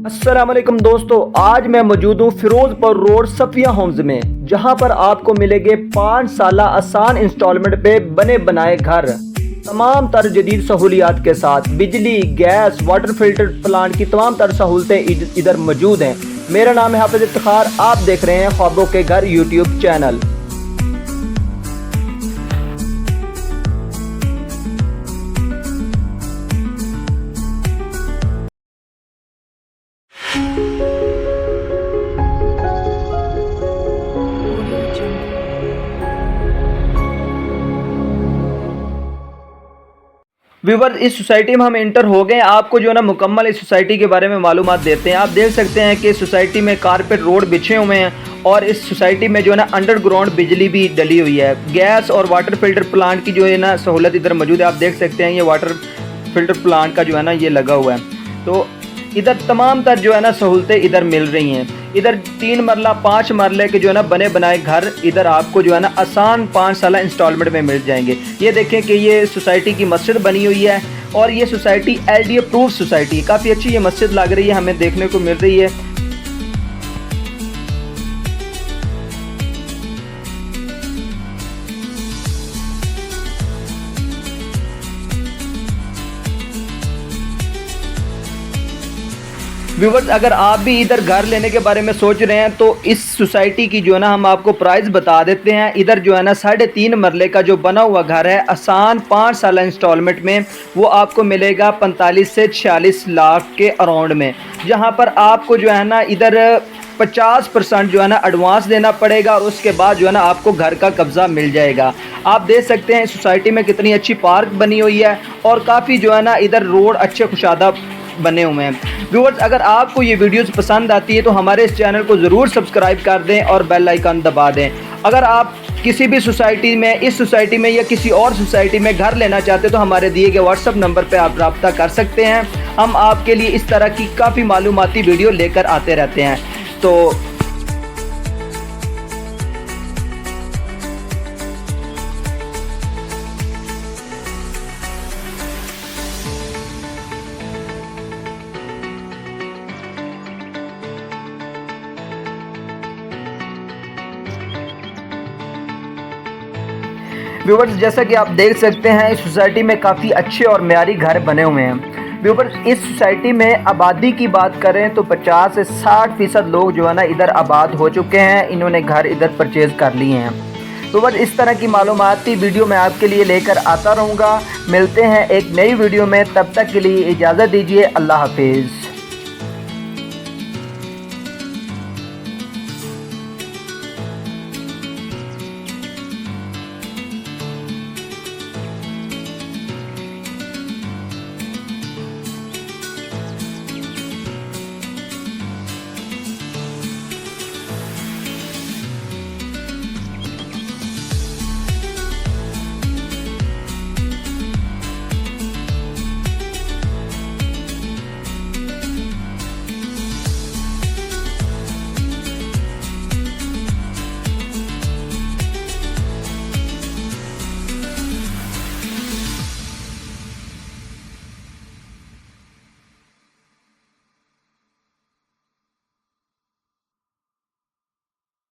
अस्सलामुअलैकुम दोस्तों, आज मैं मौजूद हूँ फिरोजपुर रोड सफिया होम्स में, जहाँ पर आपको मिलेंगे 5 साला आसान इंस्टॉलमेंट पे बने बनाए घर तमाम तर जदीद सहूलियात के साथ। बिजली, गैस, वाटर फिल्टर प्लांट की तमाम तर सहूलतें इधर मौजूद हैं। मेरा नाम है हाफिज इफ्तिखार, आप देख रहे हैं ख्वाबों के घर यूट्यूब चैनल। व्यूवर, इस सोसाइटी में हम इंटर हो गए। आपको जो है ना मुकम्मल इस सोसाइटी के बारे में मालूमात देते हैं। आप देख सकते हैं कि इस सोसाइटी में कारपेट रोड बिछे हुए हैं और इस सोसाइटी में जो है ना अंडरग्राउंड बिजली भी डली हुई है। गैस और वाटर फिल्टर प्लांट की जो है ना सहूलत इधर मौजूद है। आप देख सकते हैं ये वाटर फिल्टर प्लांट का जो है ना ये लगा हुआ है। तो इधर तमाम तर जो है ना सहूलतें इधर मिल रही हैं। इधर 3 मरला 5 मरले के जो है ना बने बनाए घर इधर आपको जो है ना आसान 5 साल इंस्टॉलमेंट में मिल जाएंगे। ये देखें कि ये सोसाइटी की मस्जिद बनी हुई है और ये सोसाइटी LD अप्रूव सोसाइटी, काफ़ी अच्छी ये मस्जिद लग रही है, हमें देखने को मिल रही है। व्यूवर्स, अगर आप भी इधर घर लेने के बारे में सोच रहे हैं तो इस सोसाइटी की जो है ना हम आपको प्राइस बता देते हैं। इधर जो है ना 3.5 मरले का जो बना हुआ घर है आसान 5 साल इंस्टॉलमेंट में, वो आपको मिलेगा 45 से 46 लाख के अराउंड में, जहां पर आपको जो है ना इधर 50% जो है ना एडवांस देना पड़ेगा और उसके बाद जो है ना आपको घर का कब्जा मिल जाएगा। आप देख सकते हैं सोसाइटी में कितनी अच्छी पार्क बनी हुई है और काफ़ी जो है ना इधर रोड अच्छे खुशादा बने हुए हैं। व्यूअर्स, अगर आपको ये वीडियोस पसंद आती है तो हमारे इस चैनल को ज़रूर सब्सक्राइब कर दें और बेल आइकन दबा दें। अगर आप किसी भी सोसाइटी में, इस सोसाइटी में या किसी और सोसाइटी में घर लेना चाहते हैं तो हमारे दिए गए व्हाट्सअप नंबर पर आप रब्ता कर सकते हैं। हम आपके लिए इस तरह की काफ़ी मालूमाती वीडियो लेकर आते रहते हैं। तो व्यूवर्स, जैसा कि आप देख सकते हैं इस सोसाइटी में काफ़ी अच्छे और मयारी घर बने हुए हैं। व्यूवर्स, इस सोसाइटी में आबादी की बात करें तो 50 से 60% लोग जो है ना इधर आबाद हो चुके हैं, इन्होंने घर इधर परचेज़ कर लिए हैं। व्यूवर्स, इस तरह की मालूमाती वीडियो मैं आपके लिए लेकर आता रहूँगा। मिलते हैं एक नई वीडियो में, तब तक के लिए इजाज़त दीजिए। अल्लाह हाफिज़।